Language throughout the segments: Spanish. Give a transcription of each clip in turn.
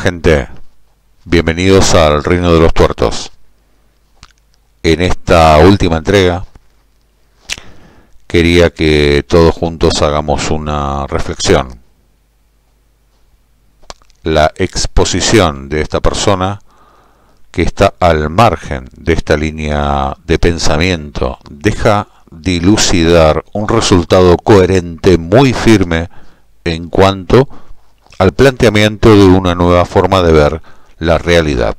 gente, bienvenidos al Reino de los Tuertos. En esta última entrega quería que todos juntos hagamos una reflexión. La exposición de esta persona que está al margen de esta línea de pensamiento deja dilucidar un resultado coherente muy firme en cuanto al planteamiento de una nueva forma de ver la realidad,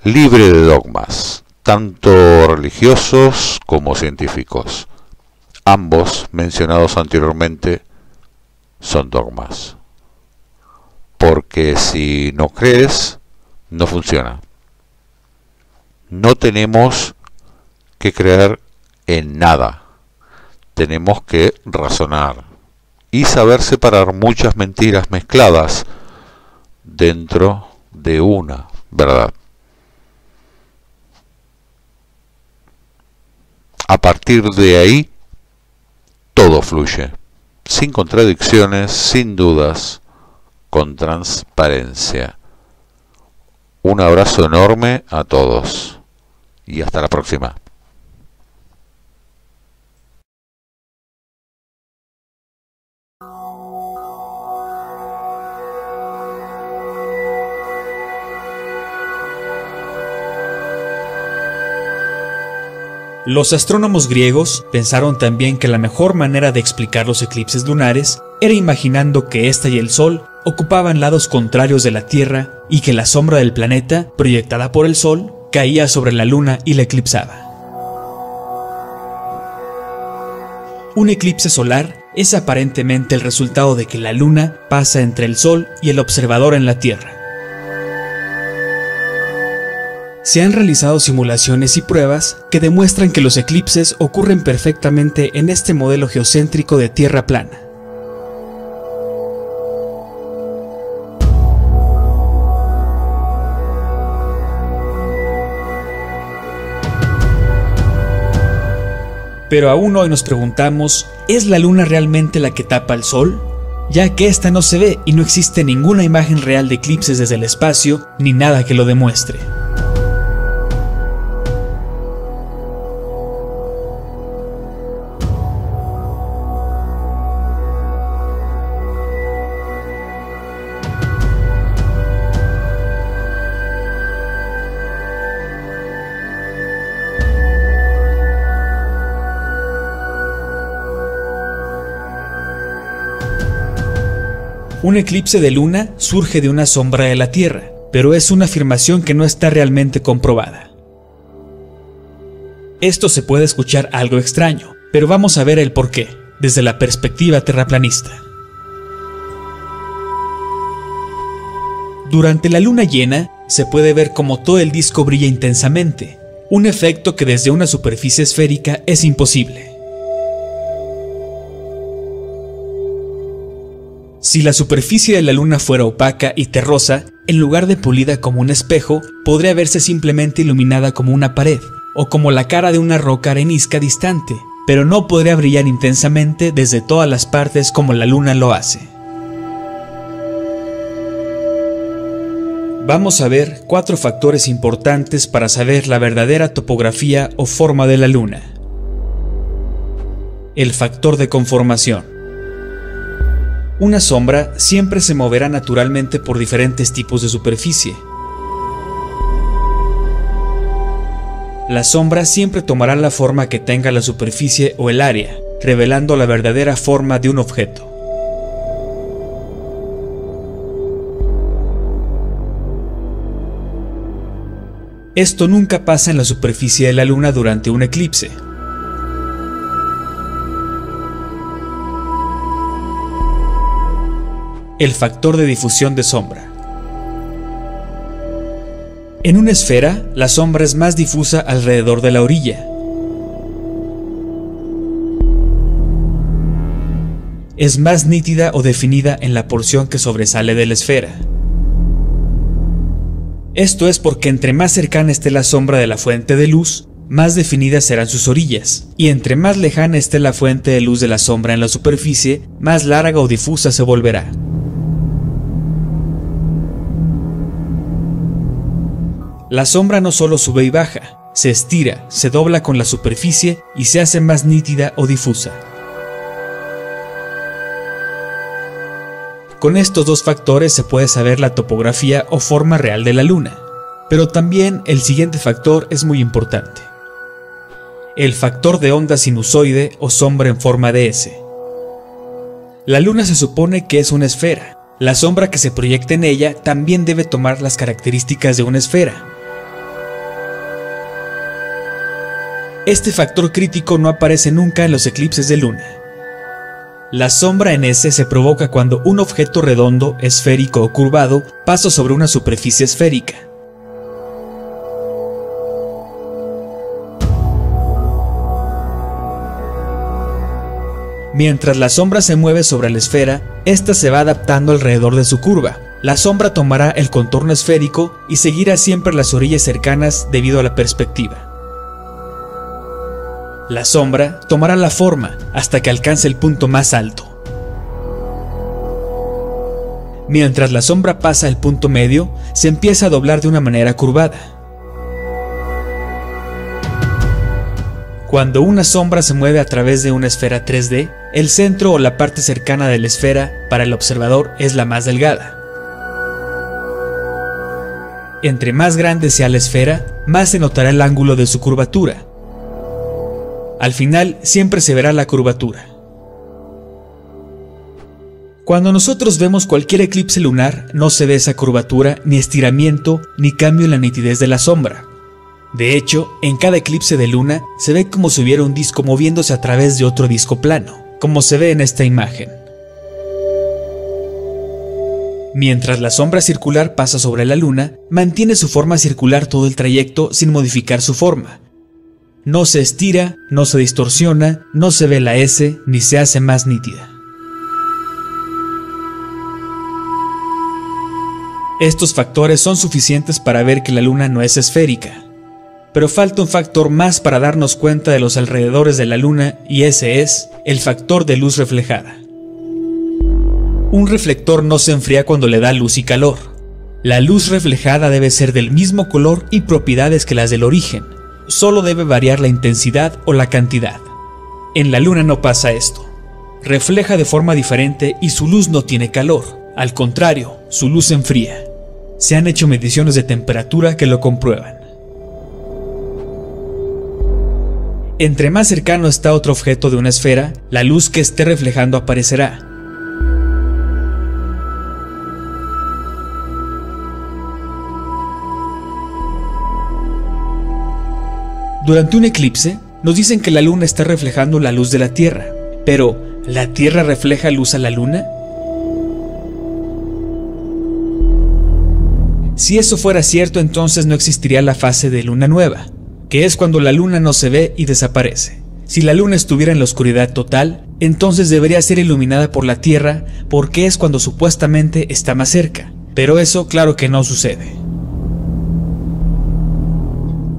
libre de dogmas, tanto religiosos como científicos. Ambos mencionados anteriormente son dogmas, porque si no crees, no funciona. No tenemos que creer en nada, tenemos que razonar y saber separar muchas mentiras mezcladas dentro de una verdad. A partir de ahí, todo fluye, sin contradicciones, sin dudas, con transparencia. Un abrazo enorme a todos y hasta la próxima. Los astrónomos griegos pensaron también que la mejor manera de explicar los eclipses lunares era imaginando que ésta y el Sol ocupaban lados contrarios de la Tierra y que la sombra del planeta, proyectada por el Sol, caía sobre la Luna y la eclipsaba. Un eclipse solar es aparentemente el resultado de que la Luna pasa entre el Sol y el observador en la Tierra. Se han realizado simulaciones y pruebas que demuestran que los eclipses ocurren perfectamente en este modelo geocéntrico de Tierra plana. Pero aún hoy nos preguntamos, ¿es la Luna realmente la que tapa al Sol? Ya que ésta no se ve y no existe ninguna imagen real de eclipses desde el espacio, ni nada que lo demuestre. Un eclipse de luna surge de una sombra de la Tierra, pero es una afirmación que no está realmente comprobada. Esto se puede escuchar algo extraño, pero vamos a ver el porqué, desde la perspectiva terraplanista. Durante la luna llena, se puede ver cómo todo el disco brilla intensamente, un efecto que desde una superficie esférica es imposible. Si la superficie de la Luna fuera opaca y terrosa, en lugar de pulida como un espejo, podría verse simplemente iluminada como una pared, o como la cara de una roca arenisca distante, pero no podría brillar intensamente desde todas las partes como la Luna lo hace. Vamos a ver 4 factores importantes para saber la verdadera topografía o forma de la Luna. El factor de conformación. Una sombra siempre se moverá naturalmente por diferentes tipos de superficie. La sombra siempre tomará la forma que tenga la superficie o el área, revelando la verdadera forma de un objeto. Esto nunca pasa en la superficie de la Luna durante un eclipse. El factor de difusión de sombra. En una esfera, la sombra es más difusa alrededor de la orilla. Es más nítida o definida en la porción que sobresale de la esfera. Esto es porque entre más cercana esté la sombra de la fuente de luz, más definidas serán sus orillas, y entre más lejana esté la fuente de luz de la sombra en la superficie, más larga o difusa se volverá. La sombra no solo sube y baja, se estira, se dobla con la superficie y se hace más nítida o difusa. Con estos dos factores se puede saber la topografía o forma real de la Luna, pero también el siguiente factor es muy importante: el factor de onda sinusoide o sombra en forma de S. La Luna se supone que es una esfera. La sombra que se proyecta en ella también debe tomar las características de una esfera. Este factor crítico no aparece nunca en los eclipses de luna. La sombra en S se provoca cuando un objeto redondo, esférico o curvado pasa sobre una superficie esférica. Mientras la sombra se mueve sobre la esfera, ésta se va adaptando alrededor de su curva. La sombra tomará el contorno esférico y seguirá siempre las orillas cercanas debido a la perspectiva. La sombra tomará la forma hasta que alcance el punto más alto. Mientras la sombra pasa el punto medio, se empieza a doblar de una manera curvada. Cuando una sombra se mueve a través de una esfera 3D, el centro o la parte cercana de la esfera para el observador es la más delgada. Entre más grande sea la esfera, más se notará el ángulo de su curvatura. Al final siempre se verá la curvatura. Cuando nosotros vemos cualquier eclipse lunar, no se ve esa curvatura, ni estiramiento, ni cambio en la nitidez de la sombra. De hecho, en cada eclipse de luna se ve como si hubiera un disco moviéndose a través de otro disco plano, como se ve en esta imagen. Mientras la sombra circular pasa sobre la luna, mantiene su forma circular todo el trayecto sin modificar su forma. No se estira, no se distorsiona, no se ve la S, ni se hace más nítida. Estos factores son suficientes para ver que la Luna no es esférica. Pero falta un factor más para darnos cuenta de los alrededores de la Luna, y ese es el factor de luz reflejada. Un reflector no se enfría cuando le da luz y calor. La luz reflejada debe ser del mismo color y propiedades que las del origen. Solo debe variar la intensidad o la cantidad. En la Luna no pasa esto. Refleja de forma diferente y su luz no tiene calor. Al contrario, su luz se enfría. Se han hecho mediciones de temperatura que lo comprueban. Entre más cercano está otro objeto de una esfera, la luz que esté reflejando aparecerá. Durante un eclipse, nos dicen que la Luna está reflejando la luz de la Tierra, pero ¿la Tierra refleja luz a la Luna? Si eso fuera cierto, entonces no existiría la fase de luna nueva, que es cuando la Luna no se ve y desaparece. Si la Luna estuviera en la oscuridad total, entonces debería ser iluminada por la Tierra, porque es cuando supuestamente está más cerca, pero eso claro que no sucede.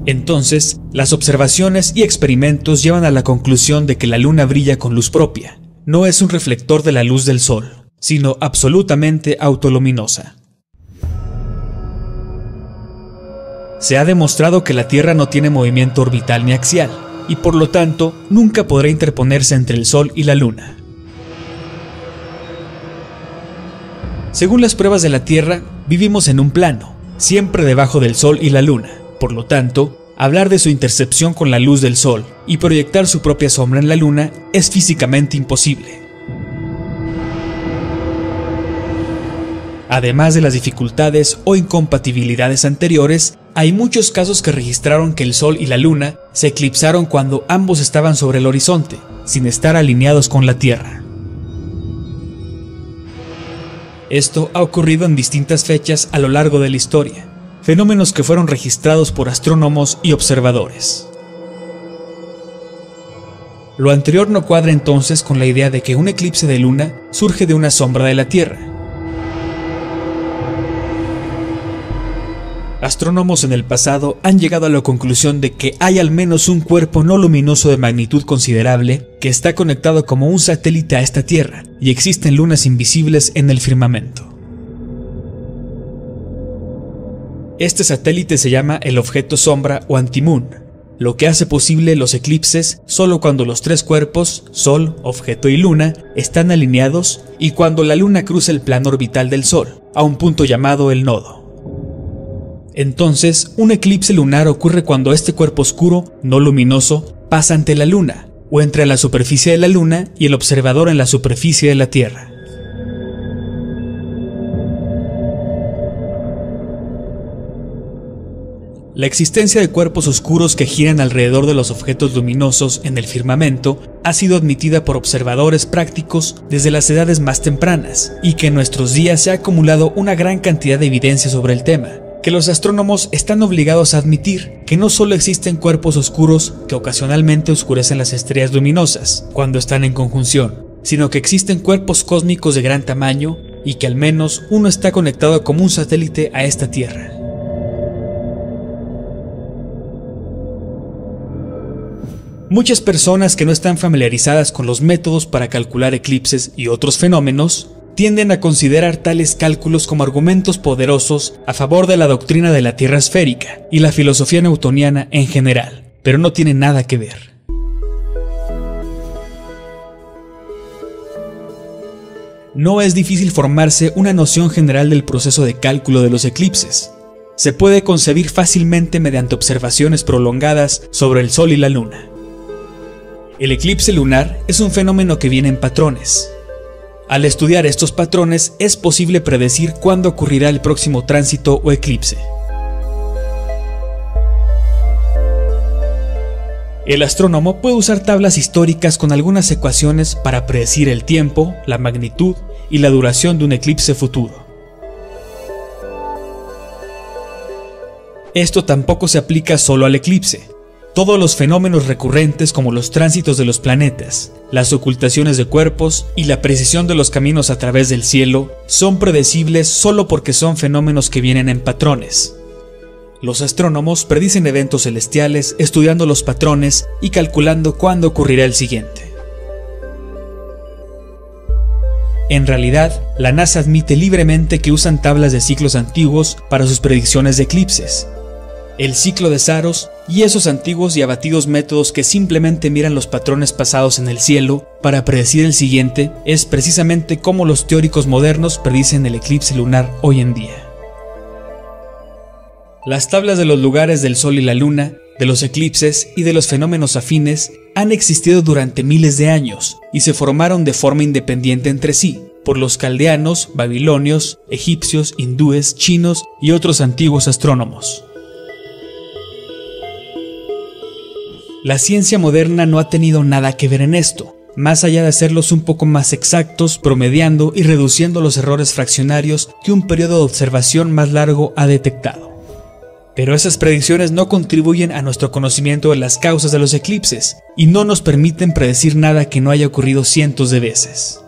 Entonces, las observaciones y experimentos llevan a la conclusión de que la Luna brilla con luz propia. No es un reflector de la luz del Sol, sino absolutamente autoluminosa. Se ha demostrado que la Tierra no tiene movimiento orbital ni axial, y por lo tanto, nunca podrá interponerse entre el Sol y la Luna. Según las pruebas de la Tierra, vivimos en un plano, siempre debajo del Sol y la Luna. Por lo tanto, hablar de su intercepción con la luz del Sol y proyectar su propia sombra en la Luna es físicamente imposible. Además de las dificultades o incompatibilidades anteriores, hay muchos casos que registraron que el Sol y la Luna se eclipsaron cuando ambos estaban sobre el horizonte, sin estar alineados con la Tierra. Esto ha ocurrido en distintas fechas a lo largo de la historia, fenómenos que fueron registrados por astrónomos y observadores. Lo anterior no cuadra entonces con la idea de que un eclipse de luna surge de una sombra de la Tierra. Astrónomos en el pasado han llegado a la conclusión de que hay al menos un cuerpo no luminoso de magnitud considerable que está conectado como un satélite a esta Tierra, y existen lunas invisibles en el firmamento. Este satélite se llama el objeto sombra o antimoon, lo que hace posible los eclipses solo cuando los tres cuerpos, Sol, objeto y Luna, están alineados y cuando la Luna cruza el plano orbital del Sol, a un punto llamado el nodo. Entonces, un eclipse lunar ocurre cuando este cuerpo oscuro, no luminoso, pasa ante la Luna, o entre la superficie de la Luna y el observador en la superficie de la Tierra. La existencia de cuerpos oscuros que giran alrededor de los objetos luminosos en el firmamento ha sido admitida por observadores prácticos desde las edades más tempranas, y que en nuestros días se ha acumulado una gran cantidad de evidencia sobre el tema, que los astrónomos están obligados a admitir que no solo existen cuerpos oscuros que ocasionalmente oscurecen las estrellas luminosas cuando están en conjunción, sino que existen cuerpos cósmicos de gran tamaño y que al menos uno está conectado como un satélite a esta Tierra. Muchas personas que no están familiarizadas con los métodos para calcular eclipses y otros fenómenos tienden a considerar tales cálculos como argumentos poderosos a favor de la doctrina de la Tierra esférica y la filosofía newtoniana en general, pero no tiene nada que ver. No es difícil formarse una noción general del proceso de cálculo de los eclipses. Se puede concebir fácilmente mediante observaciones prolongadas sobre el Sol y la Luna. El eclipse lunar es un fenómeno que viene en patrones. Al estudiar estos patrones es posible predecir cuándo ocurrirá el próximo tránsito o eclipse. El astrónomo puede usar tablas históricas con algunas ecuaciones para predecir el tiempo, la magnitud y la duración de un eclipse futuro. Esto tampoco se aplica solo al eclipse. Todos los fenómenos recurrentes como los tránsitos de los planetas, las ocultaciones de cuerpos y la precisión de los caminos a través del cielo son predecibles solo porque son fenómenos que vienen en patrones. Los astrónomos predicen eventos celestiales estudiando los patrones y calculando cuándo ocurrirá el siguiente. En realidad, la NASA admite libremente que usan tablas de ciclos antiguos para sus predicciones de eclipses. El ciclo de Saros y esos antiguos y abatidos métodos que simplemente miran los patrones pasados en el cielo para predecir el siguiente es precisamente como los teóricos modernos predicen el eclipse lunar hoy en día. Las tablas de los lugares del Sol y la Luna, de los eclipses y de los fenómenos afines han existido durante miles de años y se formaron de forma independiente entre sí por los caldeanos, babilonios, egipcios, hindúes, chinos y otros antiguos astrónomos. La ciencia moderna no ha tenido nada que ver en esto, más allá de hacerlos un poco más exactos, promediando y reduciendo los errores fraccionarios que un periodo de observación más largo ha detectado. Pero esas predicciones no contribuyen a nuestro conocimiento de las causas de los eclipses y no nos permiten predecir nada que no haya ocurrido cientos de veces.